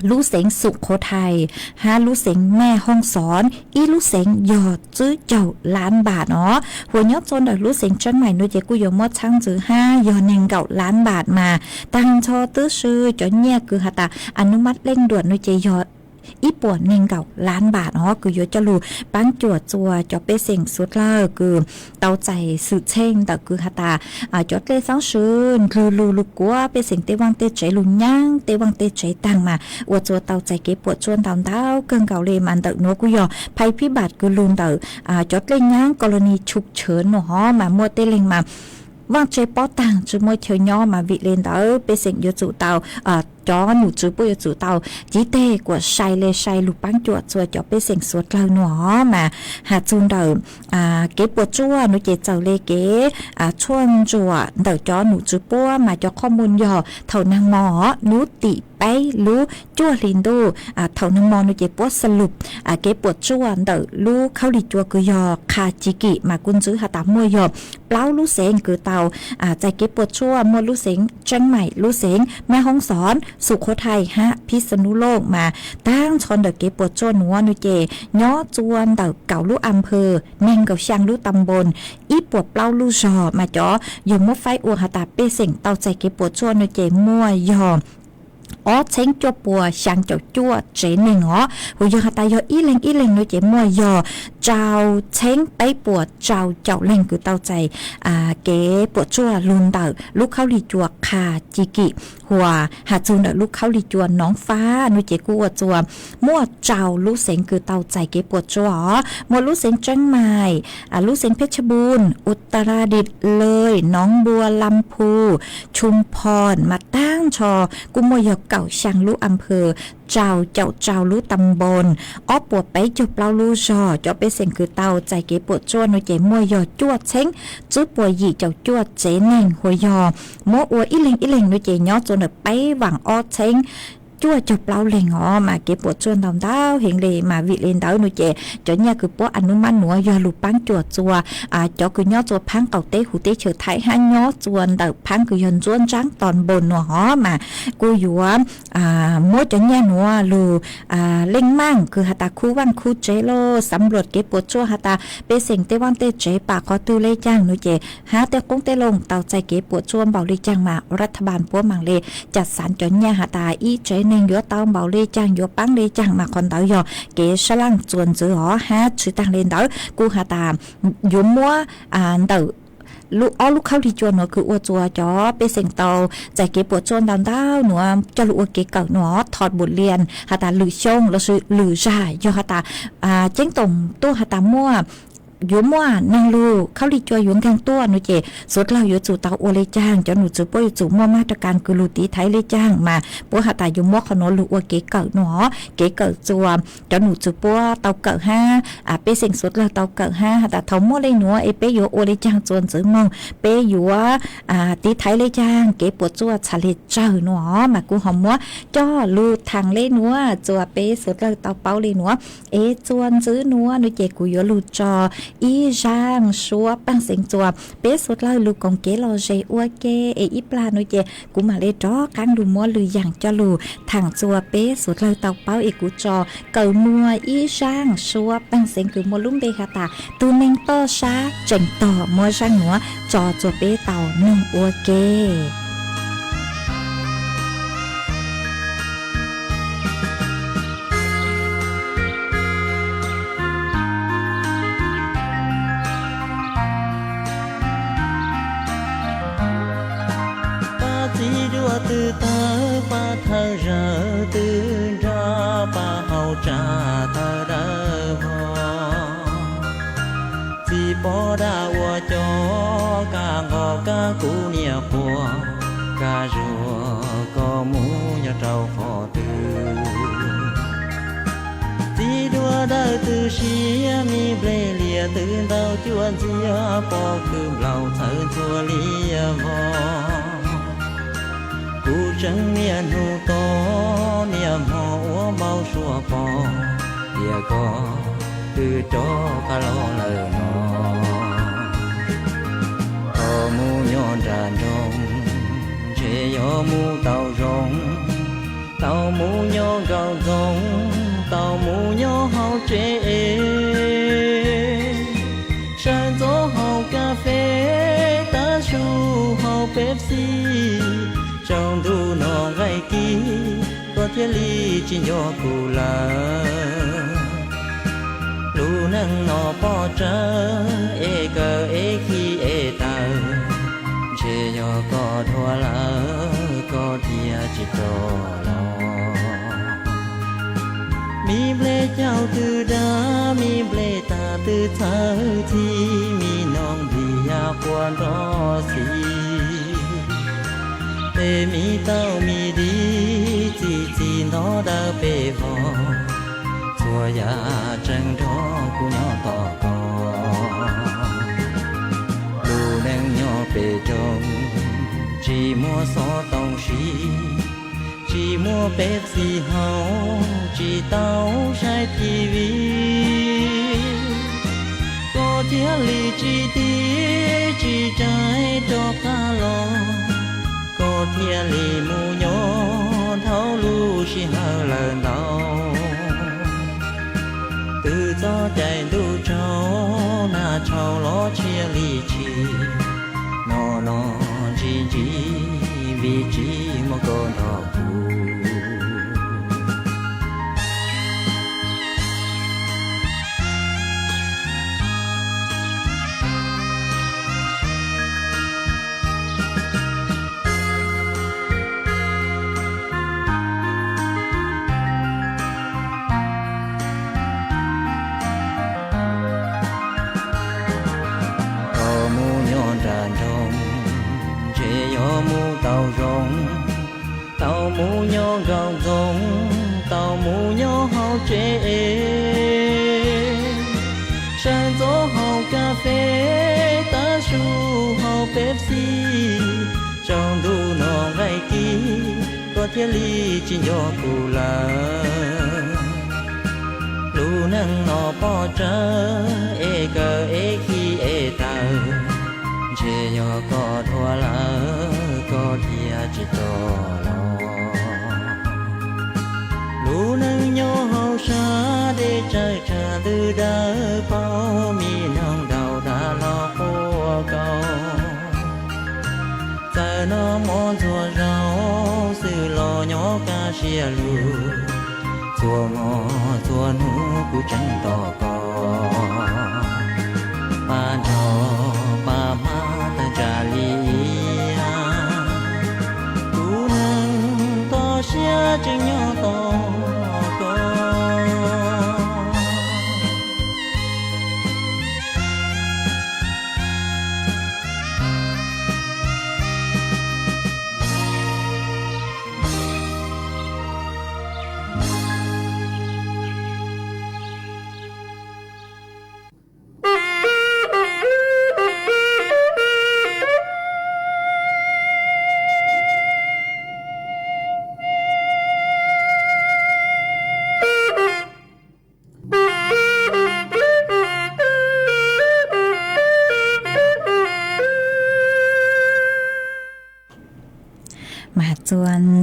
ลูเสงสุขโขทัยฮาลูเสงแม่ห้องสอนอีลูเสงยอดจื้อเจ้าล้านบาทเนาะหัวยอดจนดอกลูเสงจันใหม่นุเจกุยมดช่างจื้อ5ยอด1 9 ล้านบาทมาตังชอตื้อชื่อจนเนี่ยคือหาตาอนุมัติเร่งด่วนนุเจยอดอีป่วน1 9 ล้านบาทเนาะคือโยจะรู้ปังจวดจัวจอเปเสียงสุดเลอคือเตาใจสืบเช่งแต่คือหาตาจอดเลย2ชื่นคือลูกกัวเปเสียงเตวังเตใจลุนย่างเตวังเตใจตังมาอวดจัวเตาใจเก็บปวดชวนเตาเต้าเกินเก่าเลยมันเตโนกุยอภัยพิบัติคือลุนเตจอดเลยย่างกรณีฉุกเฉินเนาะมามัวเตเลงมาว่างใจป้อต่างจุดมวยเทียวย่อมาวิเลนเตอเป็นเสียงยจุเตาจอหนูจื้อปุยจุเตาจีเตกว่าชัยเลยชัยลูกปังจวดจัวจอเป็นเสียงสวดเราหนอมาหาจูนเดิมเก็บปวดจัวหนูเจเจ้าเลเก๋ช่วงจัวเดาจอหนูจื้อปัวมาจอข้อมูลย่อเท่านางหมอนูติไปรู้จัวลินดูเท่านางหมอหนูเจปัวสรุปเก็บปวดจัวเดาลูกเข้าดิจัวคือยอคาจิกิมากุนจื้อหาตามวยยอเปล่าลูเสงคือเตาใจเก็บปวดจัวมัวลูเสงจังใหม่ลูเสงแม่ห้องสอนสุโขทัยฮะพิษณุโลกมาตั้งชอนเดเก็บปวดโจนหัวนุเจย่อจวนเดเก่าลูกอำเภอเน่งเก่าช่างลูกตำบลอีปวดเปล่าลูกจอมาจ่อยมไฟอวหาตาเปเส่งเตาใจเก็บปวดโจนนุเจมั่วยอเช้งจัวปัวช่างเจ้าจัวเจหนึ่งหัวยหาตายออีเล็งนุเจมั่วยอเจ้าเช้งไปปวดเจ้าเล่งคือเตาใจเก๋ปวดจัวลุนเตาลูกเข้าลีจัวคาจิกิหัวหาจูนลูกเข้าลีจวนน้องฟ้านุเจกูจัวมั่วเจ้าลูกเสงคือเตาใจเก็บปวดจัวมั่วลูกเสงจังใหม่ลูกเสงเพชรบูรณ์อุตรดิตถ์เลยน้องบัวลำพูชุมพรมาตั้งชอกุมวยเก่าช่างลูกอำเภอเจ้าลูกตำบลปวดไปจบเปล่าลูกจอจะไปเสียงคือเตาใจเก็บปวดจัวนุเจมั่วยจวดเช้งจื้อปวยหยีเจ้าจวดเจเน่งหัวยอมั่วอัวอีเล็งนุเจย่อจนไปหวังเช้งจั่วจบเปล่าเลยมาเก็บปวดชวนดาวเห็นเลยมาวิเลนดาวนุเจจเนี่ยคือปัวอนุมันหนัวยอลูปังจวดจัวจอคือย่อจัวพังเก่าเต้หูเต้เฉยไทยห้าย่อจวนเดาพังคือยนจวนจังตอนบนหนัวมากูอยู่มัวจเนี่ยหนัวลูเล่งมั่งคือหาตาคู่วันคู่เจโลสำรวจเก็บปวดจัวหาตาเปเสียงเต้วันเต้เจปากขอตูเลยจ้างนุเจหาเต้กงเต้ลงเตาใจเก็บปวดชวนเบาเลยจ้างมารัฐบาลปัวมังเลจัดสรรจเนี่ยหาตาอีเจเนงยัวเตาเบาเลยจังยัวปังเลยจังมาคนเตายอเกสลังจวนจื้อฮะชื่อตังเลนเตากูหาตายุ่มมัวเตาลูกเข้าที่จวนหนูคืออวจัวจอไปเสียงเตาใจเก็บปวดจนดำดาวหนูจะลูกเก็บเก่าหนูถอดบทเรียนหาตาหรือชงแล้วหรือจ่ายยอหาตาเจ้งตรงตัวหาตามั่ว อยู่มั่วนางลูเข้าลีจอยอยู่กลางตัวหนูเจสุดเราอยู่จู่เตาโอเลยจ้างจนหนูจู่ป่วยจู่มั่วมาตรการคือลูตีไทยเลยจ้างมาปัวหาตาอยู่มั่วขนนลูอัวเก๋เกิดหนอเก๋เกิดจัวจนหนูจู่ปัวเตาเกิดห้าเป้เสียงสุดเราเตาเกิดห้าแต่เท่ามั่วเลยหนูเป้อยู่โอเลยจ้างจวนซื้อมองเป้อยู่ตีไทยเลยจ้างเก๋ปวดจัวชาลิเจอหนอมากูหอมมั่วจ้อลูทางเลยหนูจัวเป้สุดเราเตาเป้าเลยหนูจวนซื้อหนูหนูเจกูอยู่ลูจออีจางชัวปังเสียงจัวเป้สุดเราลูกของเก๋รอเจอัวเก๋อีปลาหนูเจกูมาเลยจ้อกันดูมั่วลืออย่างจ้อลูทางจัวเป้สุดเราเตาเป้ากูจอเกิดมัวอีจางชัวปังเสียงคือมัวลุ่มเบคาตาตูเน่งต่อช้าเจ๋งต่อมัวช่างหัวจอจัวเป้เต่าหนึ่งอัวเก๋từ tơ ba thơ rơ từ ra ba hậu trà thơ đơ ho chỉ bỏ đa qua cho cả ngò cả cú nia qua cả rùa có mũ nhà trâu phò tư chỉ đua đơ từ xia mi ble lìa từ đâu chuan chia bỏ cơm lâu thơ chua lìa vò cú trắng miền hồ to niềm hò úa bao xua bò địa có từ cho cả lo lời nó có mu nhon tràn rong chế gió mu tàu mu nhon gạo rong tàu mu nhon hao chế山走好咖啡大树好 Pepsi trong thu nọ ngày kia có thiết ly chỉ nhỏ cụ là lu nâng nọ bỏ trơ cờ khi tờ chê nhỏ có thua lỡ có thia chỉ trò lo mi ble chào từ đá mi ble ta từ thơ thi mi non thì quan đó xì tê mi tao mi đi chỉ nó đã bê vò chùa ya trăng đó của nhỏ to co lu đang nhỏ bê trong chỉ mua xó tông xí chỉ mua Pepsi hao chỉ tao sai tivi có thiết lý chỉ tí chỉ trái cho cá lo có thiên lý mù nhỏ thấu lu chỉ hờ lần đầu từ gió chạy đu trâu na trâu ló chia lý chỉ nó chỉ vì chỉ một con họ tàu mũ nhỏ gạo rong tàu mũ nhỏ hao chế山走好咖啡大树好 Pepsi trong thu nọ ngày kia có thiết ly chỉ nhỏ cụ là lu nâng nọ bỏ trơ cờ khi tờ chê nhỏ có thua lỡ có thia chỉ trò lo lu nâng nhỏ hậu xa để trời trà từ đá bao mi nông đầu đã lo khô cầu giờ nó món chùa rau sự lo nhỏ ca xia lù chùa ngõ chùa nú cú chân to co ba nhỏ ba má ta trà lia cú nâng to xia chân nhỏ to co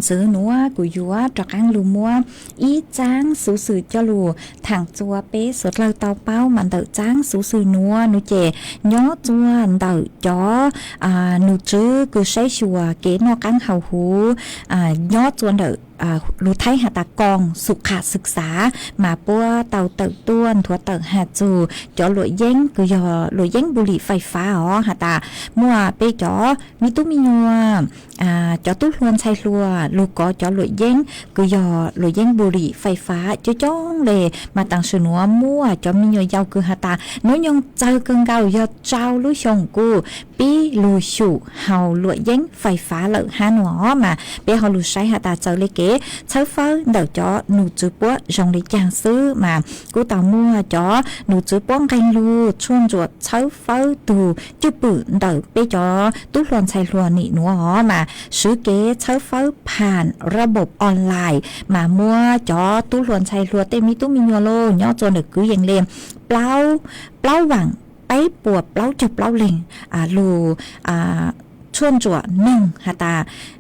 ซื้อหนัวกูยัวจอกอังลูมัวอีจ้างสูสื่อจลูถังจัวเป๊สดเราเตาเป้ามันเตาจ้างสูสื่อนัวนูเจย้อจัวเตาจ้อนูจื้อกูใช้ชัวเก๋นอกังเห่าหูย้อจวนเตารู้ไทยหาตากองสุขศึกษามาปัวเตาเติต้วนถั่วเติหาจูจ่อหลวยเย้งคือยอหลวยเย้งบุหรี่ไฟฟ้าอ๋อหาตามัวเปจ่อมีตุ้มีนัวจ่อตุ้ลวนชายลัวลูกก็จ่อหลวยเย้งคือยอหลวยเย้งบุหรี่ไฟฟ้าจ้องเลยมาตังสนัวมั่วจ่อมีนัวยาวคือหาตาน้อยยงเจอเกิงเกายอเจ้าลุชงกูปีลูชูเฮาหลวยเย้งไฟฟ้าเหลือหาหนัวมาเปเฮาลูใช้หาตาเจอเลยเก๋เช้าฟ้าเดี๋ยวจ่อหนูจื้อปัวจงได้จางซื้อมากูต่อมัวจ่อหนูจื้อป้องกันลูชวนจวดเช้าฟ้าตูจื้อปืนเดี๋ยวไปจ่อตู้หลอนใช้หลวนนี่หนัวอ๋อมาซื้อเก๋เช้าฟ้าผ่านระบบออนไลน์มามัวจ่อตู้หลวนใช้หลวนเต็มีตู้มียัวโลย่อจนเด็กกือยังเลมเปล่าหวังไปปวดเปล่าจับเปล่าเล็งลูชวนจั่วหนึ่งหาตา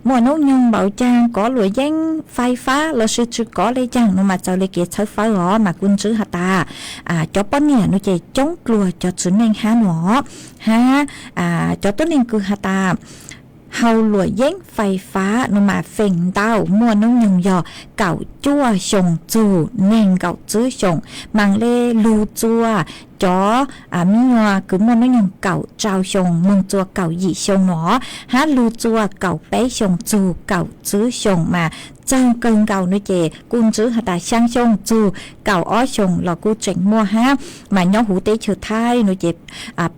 หมวนกยงเบาจางcó lụa danhไฟฟ้าเราซื้อจุดcóเลยจังนมาเจ้าเลยเกศใช้ไฟหรอมากุนซื้อหาตาจอป้อนเนี่ยนุเจจ้องกลัวจอจุนเองหาหนอฮะจอต้นเองคือหาตาเฮาหลวยเย้งไฟฟ้านมาเฟ่งเต้ามัวนงยงยอเก่าจั่วชงจูเน่งเก่าจื้อชงมังเลลูจั่วจอมีนัวคือมัวนงยงเก่าเจ้าชงมึงจั่วเก่าหยี่ชงหนอฮะลูจั่วเก่าเป๊ชงจูเก่าจื้อชงมาเจ้าเกิงเก่านุเจกุนจื้อหาตาช่างชงจูเก่าอ้อชงหลอกกูเจ๋งมัวฮะมาย่อหูเตเฉอไทยนุเจ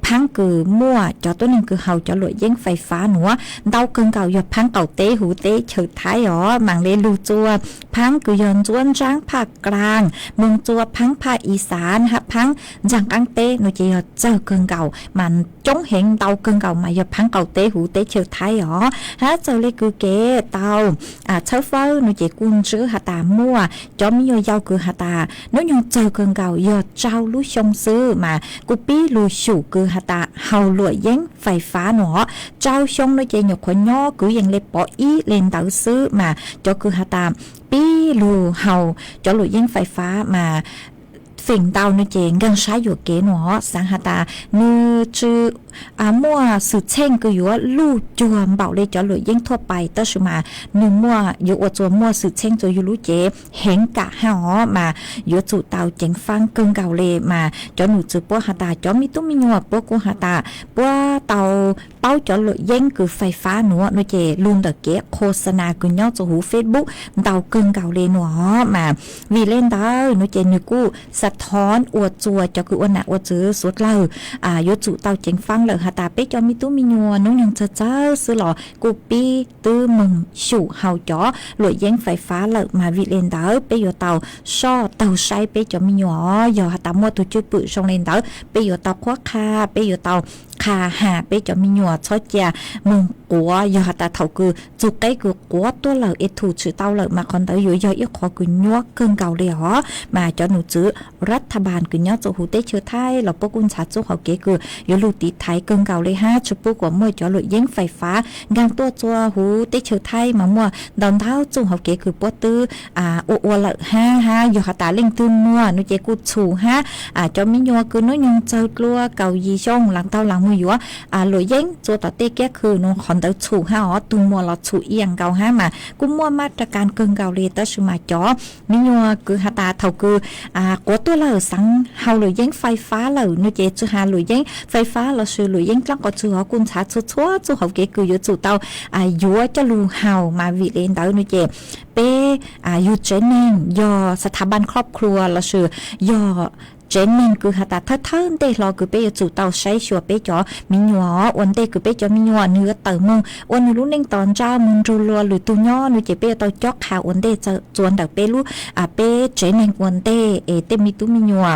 พังคือมัวจอตัวนึงคือเฮาจอหลวยเย้งไฟฟ้าหนัวเดาเกิงเก่าหยดพังเก่าเตหูเตเฉอไทยอ๋อมังเลลูจัวพังคือยอนจวนจ้างภาคกลางมึงจัวพังภาคอีสานฮะพังจังกังเตนุเจเจ้าเกิงเก่ามันจงเห็นเดาเกิงเก่ามาหยดพังเก่าเตหูเตเฉอไทยอ๋อฮะเจ้าเลยคือเกเตาเช้าฟ้านุเจกุนซื้อหาตามั่วจอมมีโยยาวคือหาตาน้อยยงเจอเกิงเก่ายอดเจ้าลุชงซื้อมากุปี้ลูชูคือหาตาเฮาหลวยเย้งไฟฟ้าหนอเจ้าชงน้อยเจหยกขย่อคือยังเล็บปออีเลนเตาซื้อมาจอคือหาตาปี้ลูเฮาจอหลวยเย้งไฟฟ้ามาฝิ่งเตาในเจงกังใช้อยู่เก๋หนอสังหาตานือจือมั่วสืบเช่งก็อยู่ว่าลู่จวมเบาเลยจอหลุยยิ่งทั่วไปตั้งมาหนึ่งมั่วอยู่อวดจวมมั่วสืบเช่งจะอยู่รู้เจเห็นกะห้าอ๋อมาอยู่จู่เตาเจ๋งฟังเกิงเก่าเลยมาจอหนูจือปัวหาตาจอมีตุ้มมีงัวปัวกูหาตาปัวเตาเป้าจอหลุยยิ่งคือไฟฟ้าหนัวนุเจลุงตะเก๋โฆษณากุญย่อจะหูเฟซบุ๊กเตาเกิงเก่าเลยหนัวมาวีเล่นเตานุเจนึกู้สะท้อนอวดจัวจะคือวันหนักอวดจื้อสุดเล่าอยู่จู่เตาเจ๋งฟังเลยหาตาเป๊ะจอมีตู้มีนัวน้องยังเจ้าซื้อหล่อกูปีตื้อมึงฉู่เฮาจ๋อหลวยเย้งไฟฟ้าเลยมาวิเลนเตอเป๊ะอยู่เตาช่อเตาใช้เป๊ะจอมีนัวอย่าหาตามัวตัวจื้อปื้อชงเลนเตอเป๊ะอยู่เตาคว้าคาเป๊ะอยู่เตาคาหาเป๊ะจอมีนัวชอเจียมึงกัวอย่าหาตาเท่าคือจุกใกล้คือกัวตัวเลยเอถูชื่อเตาเลยมาคอนเตออยู่ย่อยอีกขอคือนัวเกินเก่าเลยหรอมาจอหนูจื้อรัฐบาลคือเนาะจะหูเตเชื้อไทยเราพวกกุญชาจุเขาเก๋คืออยู่ลูติไทยเกินเก่าเลยฮะชุบปุ๊กว่าเมื่อจอหลุดเย้งไฟฟ้างานตัวจัวหูเตเชื้อไทยมามัวดอนเท้าจุเขาเก๋คือปัวตื้ออวละฮะอยู่หาตาเล่งตื้นมัวนุเจกูชูฮะจอมียัวคือน้อยยงเจอกลัวเก่ายีช่องหลังเท้าหลังมืออยู่หลุดเย้งจัวต่อเตแก่คือน้องขอนเตาชูฮะอ๋อตุ้มมัวเราชูเอียงเก่าฮะมากุ้มมัวมาตรการเกินเก่าเลยตั้งชื่อมาจอมียัวคือหาตาเท่าคือกวตัวเราสังเฮาหลุดเย้งไฟฟ้าเรานุเจจูหาหลุดเย้งไฟฟ้าเราซื้อหลุดเย้งกลังก็จูเขากุญชาชัวจูเขาเก๋คืออยู่จู่เตายัวจะลูเฮามาวิเลนเตานุเจเป้อยู่เจนนิงยอสถาบันครอบครัวเราซื้อยอเจนนิงคือหาตาเท่าเตรอคือเป้จู่เตาใช้ชัวเป้จอมีหัววันเตคือเป้จอมีหัวเนื้อเต๋อมึงวันรู้เน่งตอนเจ้ามึงรูรัวหรือตัวย่อนุเจเป้เตาจอกขาวันเตจะจวนเต๋อเป้รู้เป้เจนนิงวันเตเตมีตุ้มีหัว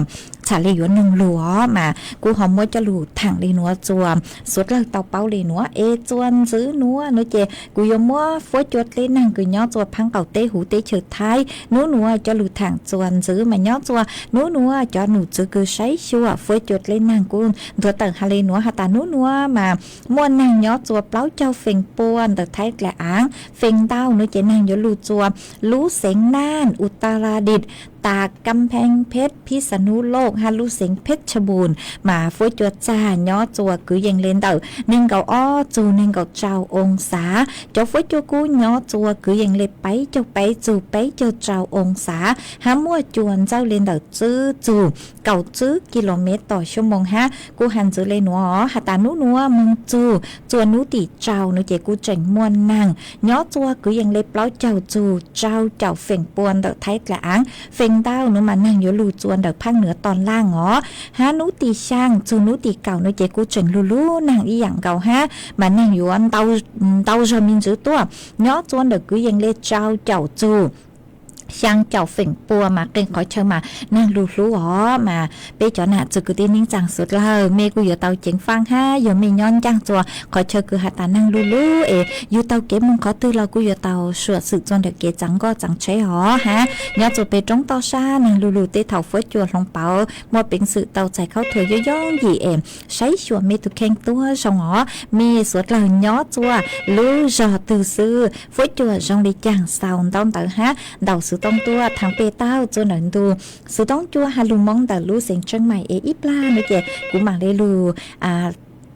เ trả lý yuan nông lúa mà cú họ mua cho lù thẳng đi núa chùa suốt là tàu bao đi núa ê chuan giữ núa nói chè cú yo mua phối chuột lên nàng cứ nhó chùa phăng cầu tê hủ tê chợt thái núa cho lù thẳng chuan giữ mà nhó chùa núa cho nụ chữ cứ sấy chùa phối chuột lên nàng cú đua tầng hà lên núa hà ta núa mà mua nàng nhó chùa pláu châu phình buồn được thái là áng phình đau nói chè nàng yo lù chùa lú sén nanอุตรดิตถ์ตากกำแพงเพชรพิษณุโลกฮาลุเสียงเพชรบูรณ์มาฟุ้ยจวดจ้าย่อจัวกือยังเล่นเต่าหนึ่งเก่าอ้อจูหนึ่งเก่าเจ้าองศาเจ้าฟุ้ยจัวกูย่อจัวกือยังเล็บไปเจ้าไปจูไปเจ้าเจ้าองศาหามั่วจวนเจ้าเล่นเต่าจื้อจูเก่าจื้อกิโลเมตรต่อชั่วโมงฮะกูหันจื้อเลยหนัวหาตานัวมึงจูจวนนุติเจ้านุเจกูเจ๋งมวนนางย่อจัวกือยังเล็บเล้าเจ้าจูเจ้าเฝ่งปวนเต่าไทยกลางเฝ่งดาวนุมานั่งอยู่ลู่จวนเด็กภาคเหนือตอนล่างอ๋อฮานุตีช่างจูนุตีเก่านุเจกูเจ๋งลู่นางอีหยังเก่าฮะมานั่งอยู่อันเตาจะมีจื้อตัวย่อจวนเด็กกูยังเล็บเจ้าจูช่างเจ้าฝิ่งปัวมาเก่งขอเชิญมานั่งรู้อ๋อมาไปจอหน้าจุกตีนิ่งจังสุดเลยเมกูอยู่เตาเจ๋งฟังฮะอยู่มีย้อนจังจัวขอเชิญคือหาตานั่งรู้อยู่เตาเก็บมึงขอตื้อเรากูอยู่เตาสวดสึกจนเด็กเกจังก็จังใช้อ๋อฮะย้อนจุไปจงเตาซ่านั่งรู้เตะเถาเฟื่อจวนลงเป๋าหมดเป็นสื่อเตาใจเข้าเถยย่องยี่ใช้ชัวเมตุแข่งตัวสองอ๋อมีสวดเลยย้อนจัวรู้จอตือซื้อเฟื่อจวนจงได้จังสาวต้องเตาฮะเดาซื้อต้องตัวทางเปเต้าจนหนังดูสุดต้องจัวฮาลูมองแต่รู้เสียงเชียงใหม่อีปลาเนอะเจ๊กูมาเลยรู้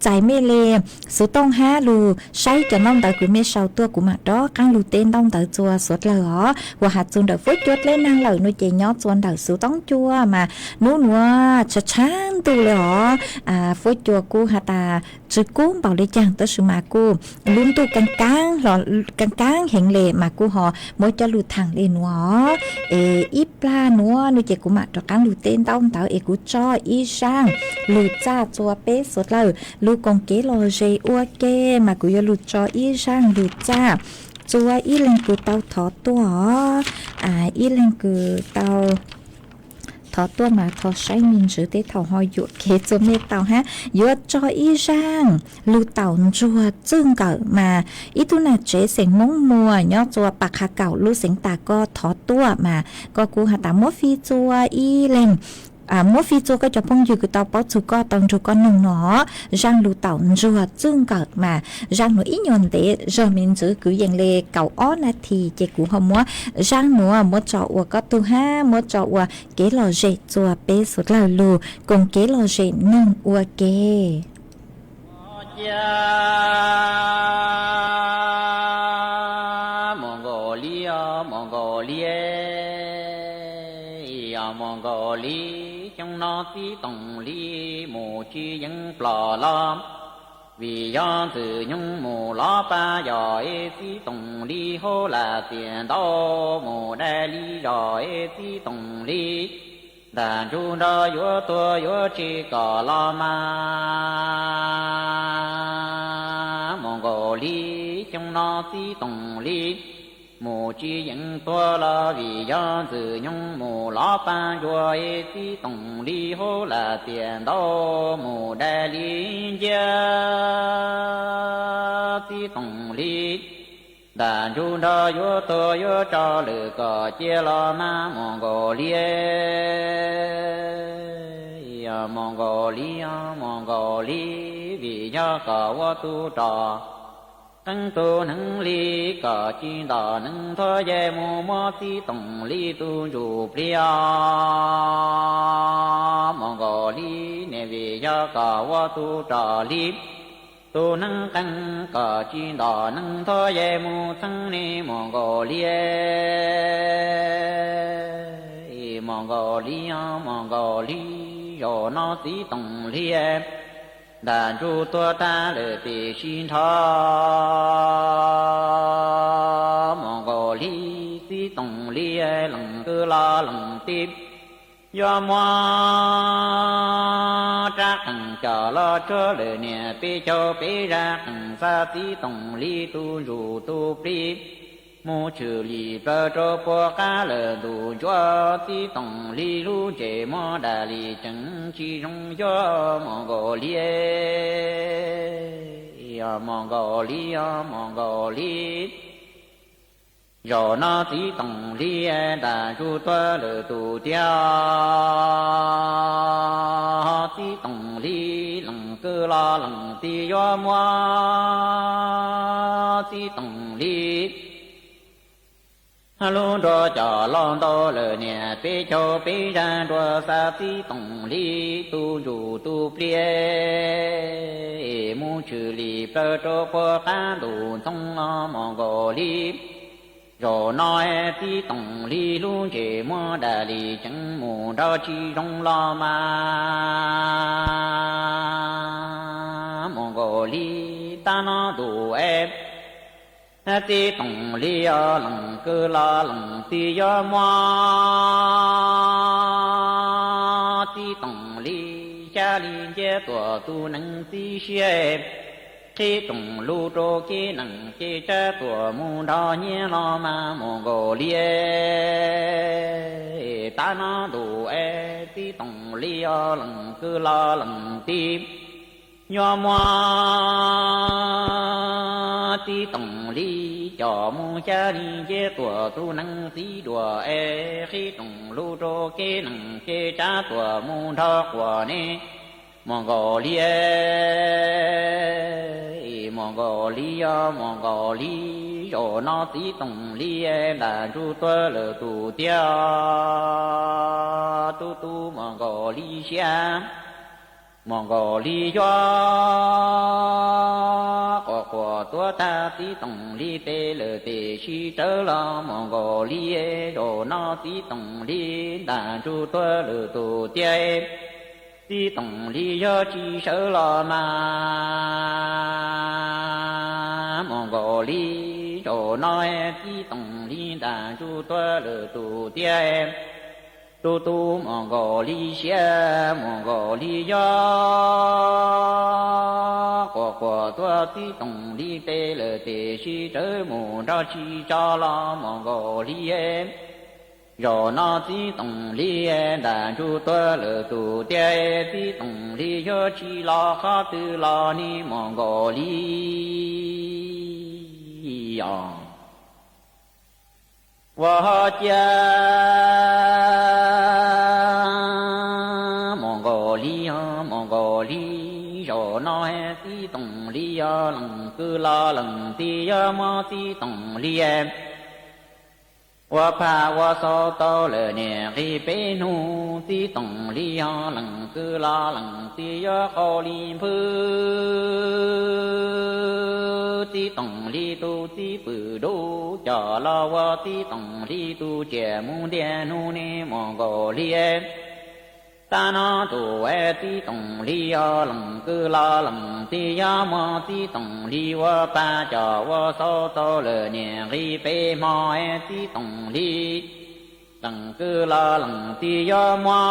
ใจไม่เลสุดต้องห้าลูใช้จะน้องแต่กูไม่เศร้าตัวกูมาดอกกั้งลูเต้นต้องแต่จัวสดเลยเหรอว่าหัดจนเดือดฟุ้ยจดเล่นนางเหล่านุเจย้อจวนเดือดสุดต้องจัวมานู้นว่าจะช้างตัวเลยเหรอฟุ้ยจัวกูหาตาจื้อกูเบาเลยจังตัวสุมากูลุ้นตัวกลางหล่อกลางเห็นเลยมากูหอมวยจะลูทางเลยหนัวอีปลาหนัวนุเจกูมาดอกกั้งลูเต้นต้องแต่กูจ้ออีช่างลูจ้าจัวเป๊ะสดเลยลูกงเกลอเจอัวเกมากูยลุจออีช่างลูจ้าจัวอีเลงกูเตาถอตัวอีเลงกูเตาถอตัวมาถอใช้มินจื้อเตถอหอยหยุดเคจเมเตาฮะหยุดจออีช่างลูเต่าจัวจึงเกิดมาอีตุน่ะเจเสียงมงมัวย่อจัวปากขาเก่าลูเสียงตาก็ถอตัวมาก็กูหาตามอฟีจัวอีเลงมฟีจูก็จะพงอยู่กับเตาเป้าจูก็ตองจูก็หนึ่งหนอร่างลูเต่าจัวจึงเกิดมาร่างหนูอีหยอนเตะจอมินจื้อกูยังเลเก่าอ้อนาทีเจกูหัวมัวร่างหนูมัวจ่ออัวก็ตัวห้ามัวจ่ออัวเกลอเจจัวเปสุดแล้วลูกงเกลอเจหนึ่งอัวเกมองโกเลียมองโกลีtrong nó tí tổng lý mù chi dân plò lo vì do từ nhung mù lo ba giỏi tí tổng lý hô là tiền đô mù đa lý giỏi tí tổng lý đàn chú đó yếu tua yếu chi có lo ma mong gồ lý trong nó tí tổng lý mù chi dân tua lo vì do từ nhung mù lo ba giỏi tí tổng lý hô là tiền đô mù đa lý gia tí tổng lý đàn chú đó yếu tua yếu cho lử có chia lo ma mong gồ lý vì do có vô tu trò tăng tu nâng lý có chi đỏ nâng thơ dê mù mô tí tổng lý tu dù pria mong gồ lý nè vì do có vô tu trò lý tu nâng tăng có chi đỏ nâng thơ dê mù tăng ni mong gồ lý yo nó tí tổng lý đàn chú tua ta lệ tì xin thọ mong gồ lý tí tổng lý lòng tư la lòng tiếp do mua trác thằng chờ lo cho lệ nè bê cho bê ra thằng xa tí tổng lý tu dù tu pri mu chư li bơ trô bô cá lờ đủ cho tí tổng li lu chế mô đà li chẳng chi rong cho Mongolia rồi nó tí tổng li đà ru toa lờ tù tia tí tổng li lằng cơ la lằng tí yo mua tí tổng li lu đô cho lon đô lờ nè bê cho bê ra đô sa tí tổng li tu ru tu plie mu chư li bơ trô bơ cá đủ thông Mongolia rồi nói tí tổng li lu chế mua đà li chẳng mù đo chi rong lo ma Mongolia ta nó đủ em tí tổng li lằng cơ la lằng tí yo mua tí tổng li cha li chế tổ tu nâng tí xie khi tổng lưu trô kế nặng chế cha tổ mù đo nhé lo ma Mongolia ta nó đủ tí tổng li lằng cơ la lằng tí nho mua tí tổng li cho mu cha li chế tổ tu năng tí đùa khi tổng lưu trô kế nặng chế cha tổ mù đo của nè Mongolia rồi nó tí tổng li là ru toa lờ tù tia tu Mongolia của tua ta tí tổng li tê lờ tê si trở lo Mongolia rồi nó tí tổng li là ru toa lờ tù tia tí tổng li do chi sở lo ma Mongolia rồi nói tí tổng li đã ru toa lờ tù tia tu Mongolia của tua tí tổng li tê lờ tê si trở mù ra chi cho lo Mongolia rồi nó tí tổng li đã ru toa lờ tù tia tí tổng li do chi lo khó tư lo ni Mongolia wa cha Mongolia rồi nó tí tổng li lằng cư lo lằng tí mo tí tổng li wa pa wa so to lờ nè ri bê nu tí tổng li lằng cư lo lằng tí kho li phư tí tổng li tu tí bự đô cho lo wa tí tổng li tu trẻ mu đen nu nè Mongolia ta nó tu tí tổng li lằng cư lo lằng tí mo tí tổng li wa pa cho wa so to lờ nè ri bê mo tí tổng li lằng cư lo lằng tí mo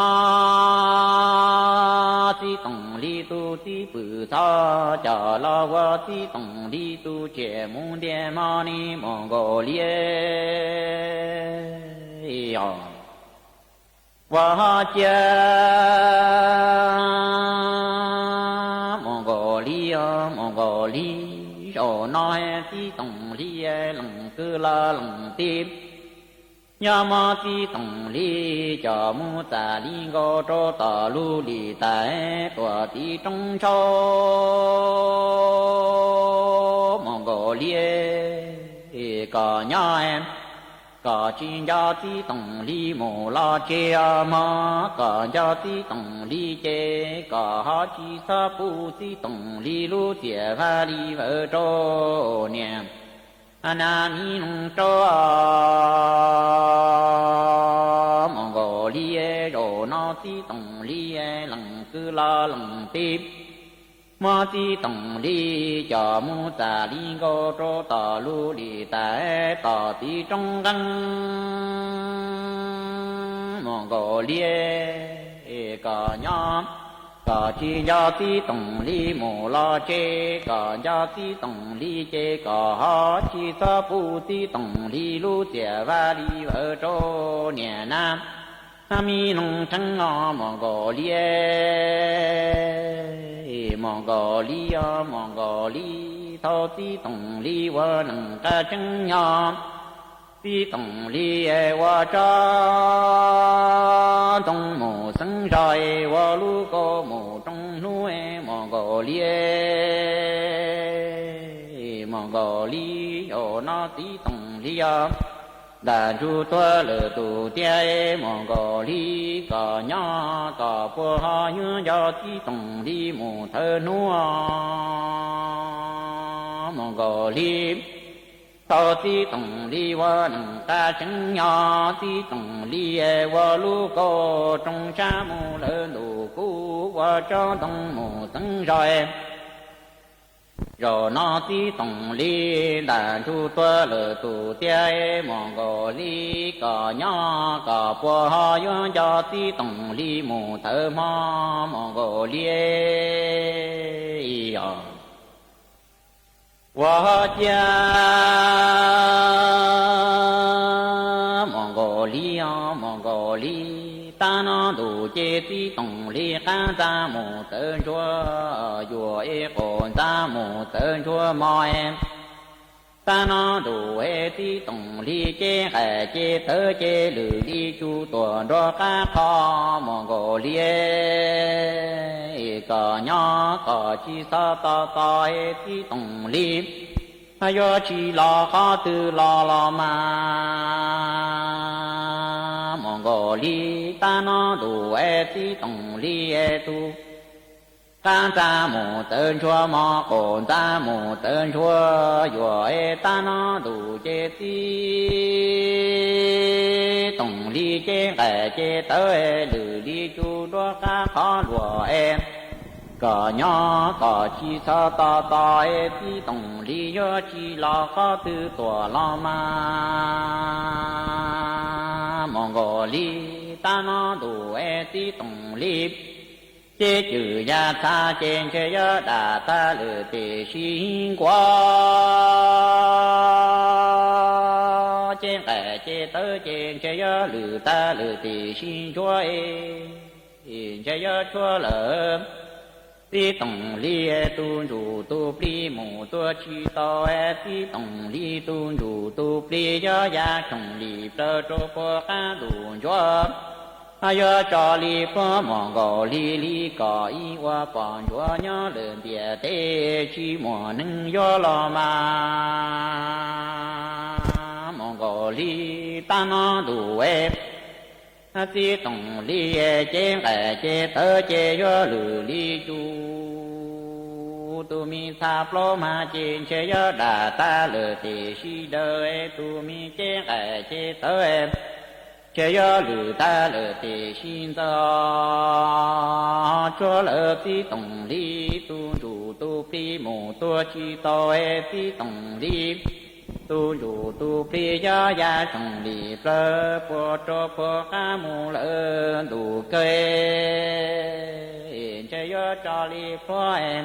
tí tổng li tu tí bự tho cho lo wa tí tổng li tu trẻ mu đen mo ni Mongolia wa cha Mongolia rồi nói tí tổng li lằng cư la lằng tim nhớ mà tí tổng li cho mu ta li ngô trô tà lu li tại tòa tí trong châu Mongolia có nhớ em có chuyên gia tí tổng li mù la chê mà có gia tí tổng li chê có hóa chi sa pu tí tổng li lu tìa va li vợ trô niệm anani nung trô Mongolia rồi nó tí tổng li lằng cư la lằng tim ma ti tổng li cho mu ta li go trô tà lu li tại tà ti trong găng Mongolia có nhóm có chi do ti tổng lý mù lo chê có do ti tổng lý chê có ho chi so phu ti tổng lý lu tia va li vợ trô nhà nam mi nông trăng ngọ Mongolia thao ti tổng lý vợ nâng ca trăng nhỏ ti tổng lý wa cha tổng mù sinh rồi wa lu có mù trong núi Mongolia ở nó ti tổng lý đàn chú tua lửa tù tia Mongolia có nhỏ có bùa ho như do ti tổng lý mù thơ núa Mongolia thao ti tổng lý wa nâng ca trứng nhỏ ti tổng lý wa lu có trong cha mù lỡ lù cú wa cho tổng mù tấn rồi nó ti tổng lý đàn chú tua lỡ tù tia Mongolia có nhỏ có bùa ho như do ti tổng lý mù thơ mò Mongolia wa cha Mongolia ta nó đủ chế ti tổng lý ca ra mù tên chúa dùa ế cổ ra mù tên chúa mò em ta nó đủ ế ti tổng lý chế khẻ chế tớ chế lử đi chú tuần đó ca kho Mongolia có nhỏ có chi sa ta ta ế ti tổng lý yo chi lo khó tư lo mà Mongolia ta nó đủ ti tổng lý tu ta ra mù tên chúa mò cồn ta mù tên chúa yo ta nó đủ chế ti tổng lý chế kẻ chế tới lử đi chú đó cá khó lùa có nhỏ có chi sa ta ta ti tổng lý yo chi lo khó tư tòa lo ma Mongolia ta nó đủ ti tổng lý chế trừ gia ta trên chế yo đà ta lử tề xin quá trên kẻ chế tớ trên chế yo lử ta lử tề xin chúa chế yo chúa lỡ ti tổng lý tu chủ tu pli mù tu chi to ti tổng lý tu chủ tu pli do gia trọng lý pro cho po ca đủ cho yo cho lý po Mongolia lý có ý wa pon cho nhớ lên địa thế chi mùa nâng yo lo ma Mongolia ta nó đủ ti tổng lý chế kẻ chế tớ chế yo lử lý chú tu mi sa plo ma trên chế yo đà ta lử tề si đơ tu mi chế kẻ chế tớ chế yo lử ta lử tề xin tớ cho lử ti tổng lý tu chủ tu pi mù tu chi to ti tổng lý tu chủ tu phi cho gia trọng lý plơ po cho po ca mù lơ đủ cây chơi yo cho lý po em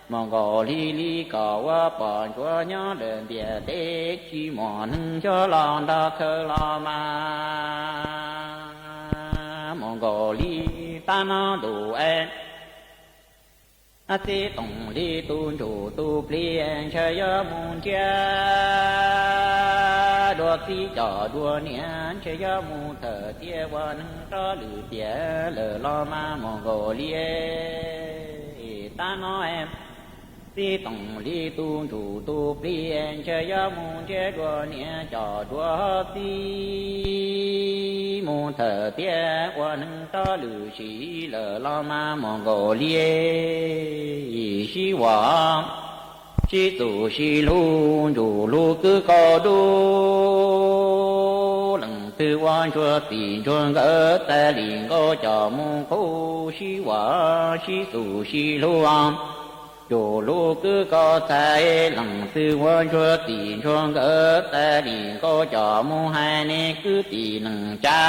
Mongolia lý có wa bọn cho nhớ đơn địa tế chi mò nâng cho lòng đa khơ lo ma Mongolia ta nó đủ ti tổng lý tu chủ tu pli chơi yo môn cha đua ti trò đua niên chơi yo mù thờ tia quan cho lử tia lờ lo ma Mongolia ta nói em ti tổng lý tu chủ tu pli chơi yo môn chơi đua niên trò đua ti mù thờ tia quan cho lử sĩ lờ lo ma Mongolia si hòa si tu si lu du lu cứ có đu lần tư quan chua tiền chuan gỡ ta liền có cho môn khu si hòa si tu si lu chủ lu cứ có thay lần tư quan chua tiền chuan gỡ ta liền có cho môn hai nè cứ tiền lần cha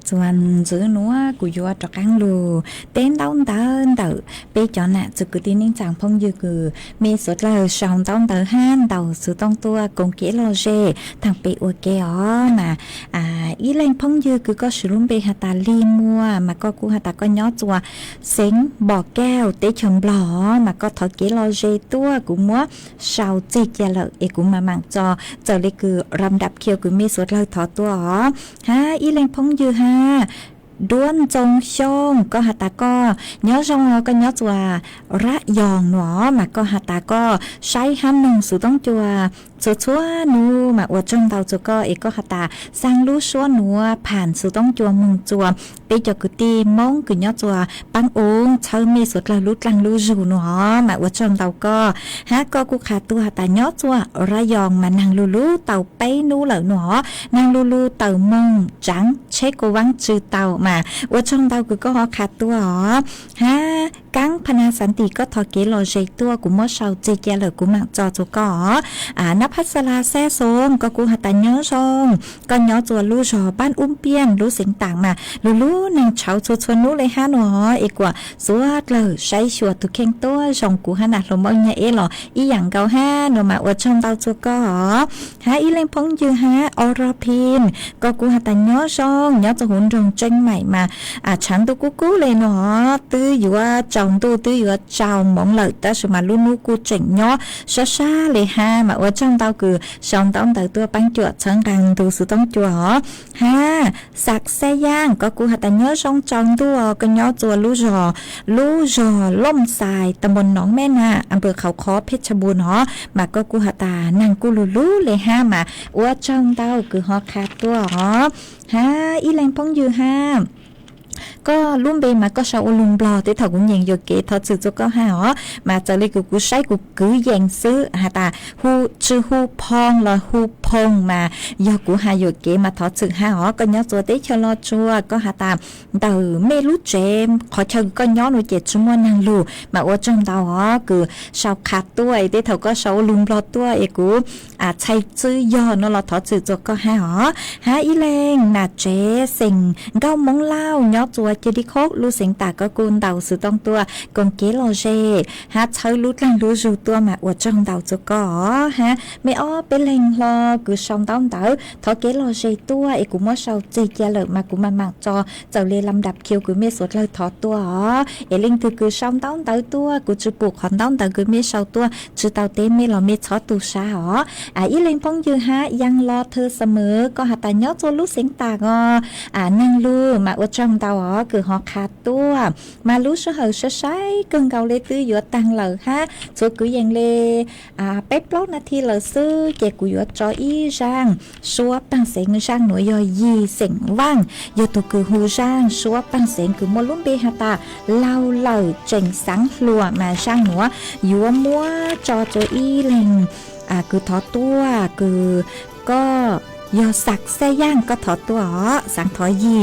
จวนจื้อนัวกูยัวจอกังลูเต้นต้นเดินเต๋อไปจอนน่ะจะกูตีนิ่งจังพงยืคือมีสุดเลยสองต้นเต๋อห้านเต๋อสุดต้องตัวกงเกลโลเจทางไปอวเกอ๋อมาอีแรงพงยืคือก็ชุรุ่มไปหาตาลีมัวมาก็กูหาตาก็ย้อจัวเซ็งบ่อแก้วเตะชมบลอมาก็ถอเกลโลเจตัวกูมัวชาวจิกยาเลยเอกูมามังจอเจอเลยคือรำดับเคียวกูมีสุดเลยถอตัวอ๋อฮะอีแรงพงยือฮะด้วนจงชงก็หาตาก็ย้อจงก็ย้อจัวระยองหนอมาก็หาตาก็ใช้ห้ามหนึ่งสู่ต้องจัวชัวนูมาอวดจงเตาจัวก็เอกก็หาตาสร้างรู้ชัวหนัวผ่านสู่ต้องจัวมึงจัวไปจกุตีมงกุย้อจัวปังองเชิญมีสุดละลุดลังรู้จู่หนอมาอวดจงเตาก็ฮะก็กูขาตัวหาตาย้อจัวระยองมานางลูลูเตาไปนูเหล่าหนอนางลูลูเตามงจังเช็กกวังจือเตามาว่าช่องเตาคือก็ขาดตัวอ๋อฮะกังพนาสันติก็ทอเกลโลเจตัวกูมอชาวเจเกลกูมักจอจุก็นภัสราแซ่ซงก็กูหัตเนื้อซงก็เนื้อตัวลู่จอบ้านอุ้มเปียนรู้เสียงต่างมาลู่นางเฉาชวนนู้เลยฮะหนอเอกว่าสวดเลยใช้ชัวตุเข่งตัวชงกูขนาดลมเนี่ยเอหรออีหยังเกาห้าหนูมาว่าช่องเตาจุก็ฮะอีเล่งพงยือฮะอรพินก็กูหัตเนื้อซงเนื้อจะหุ่นรงเจงใหม่มาฉันตัวกูเลยเนาะตื้ออยู่ว่าจองตู้ตื้ออยู่ว่าเจ้ามองเลยแต่สมัยรุ่นนู้กูเจ๋งเนาะช้าเลยฮะมาว่าจ้องเตาคือสองต้องเตาตัวปังจวดเชิงรังตัวสุดต้องจวดฮะสักแซ่ย่างก็กูหัดเนื้อช่องจองตัวก็เนาะตัวลู่จอล่มทรายตำบลหนองแม่นาอำเภอเขาค้อเพชรบูรณ์เนาะมาก็กูหัดตานางกูลู่เลยฮะมาว่าจ้องเตาคือฮอคาตัวฮะอีแรงพงยือฮะก็ลุ่มเบมาก็ชาวลุงบลอที่ถอกุญแจโยเกทอสื่อจุก็หามาจะเลยกูใช้กูกือแยงซื้อหาตาฮูชื่อฮูพองลอยฮูพงมาโยกูหาโยเกมาทอสื่อหาก็ย้อนตัวเตชะลอชัวก็หาตาเตอไม่รู้เจมขอเชิญก็ย้อนหนูเจ็ดชั่วโมงนางลูมาว่าจงเตาคือชาวขาดตัวที่ถอก็ชาวลุงบลอตัวเอกูใช้ซื้อย่อนเราทอสื่อจุก็หาอีแรงนาเจสิงเก้ามงเล่าย้อนตัวเจดิโคกลูเสียงตาก็กูนเต่าสื่อต้องตัวกงเกลโลเจฮะเชยลุดลังรู้จู่ตัวมาอวดจงเต่าจุก็ฮะไม่อ้อเป็นแรงรอกูชองเต่าทอเกลโลเจตัวไอ้กูมั่วเชาเจเกลเลยมากูมามังจอเจ้าเรียลำดับคิวกูไม่สวดเลยทอตัวเอลิงคือกูชองเต่าตัวกูจะปลูกขอนเต่ากูไม่เชาตัวจือเต่าเต้ไม่หล่อไม่ชอตูชาอีเลงพงยือฮะยังรอเธอเสมอก็หาตาเนาะตัวลูเสียงตากนั่งลูมาอวดจงเต่าคือฮอขาดตัวมารู้เสือใช้กึ่งเกาเลยตื้อหยดตังเหล่าฮะส่วนกูยังเลยเป๊ปล็อกนาทีเหล่าซื้อเจ็กกูหยดจออีร่างชัวปังเสียงร่างหน่วยย่อยยีเสียงว่างหยดตัวคือหูร่างชัวปังเสียงคือมลุ่มเบหตาเล่าเหล่าเจ๋งสังหลัวมาร่างหนัวยัวมัวจออีเล่งคือทอตัวคือก็ยอสักแซ่ย่างก็ถอดตัวสังถอยยี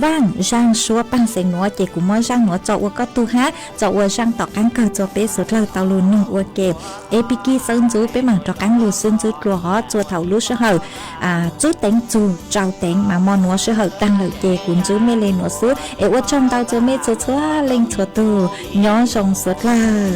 ว่างร่างชัวปังเสียงหนัวเจกุมอร่างหนัวเจาะก็ตูฮะเจาะร่างต่อกันเกิดจะเป็นสุดเลยตาลุนหนึ่งเก็บเอพิกี้ซึ่งจูเป็นหมันต่อกันลูซึ่งจูกลัวจัวเถาลูเสือจูเต็งจูเจ้าเต็งมามอนหนัวเสือตั้งเลยเจกุนจูไม่เลยหนัวซื้อว่าชมเตาจูไม่จูชัวเล็งชัวตูย้อนทรงสุดเลย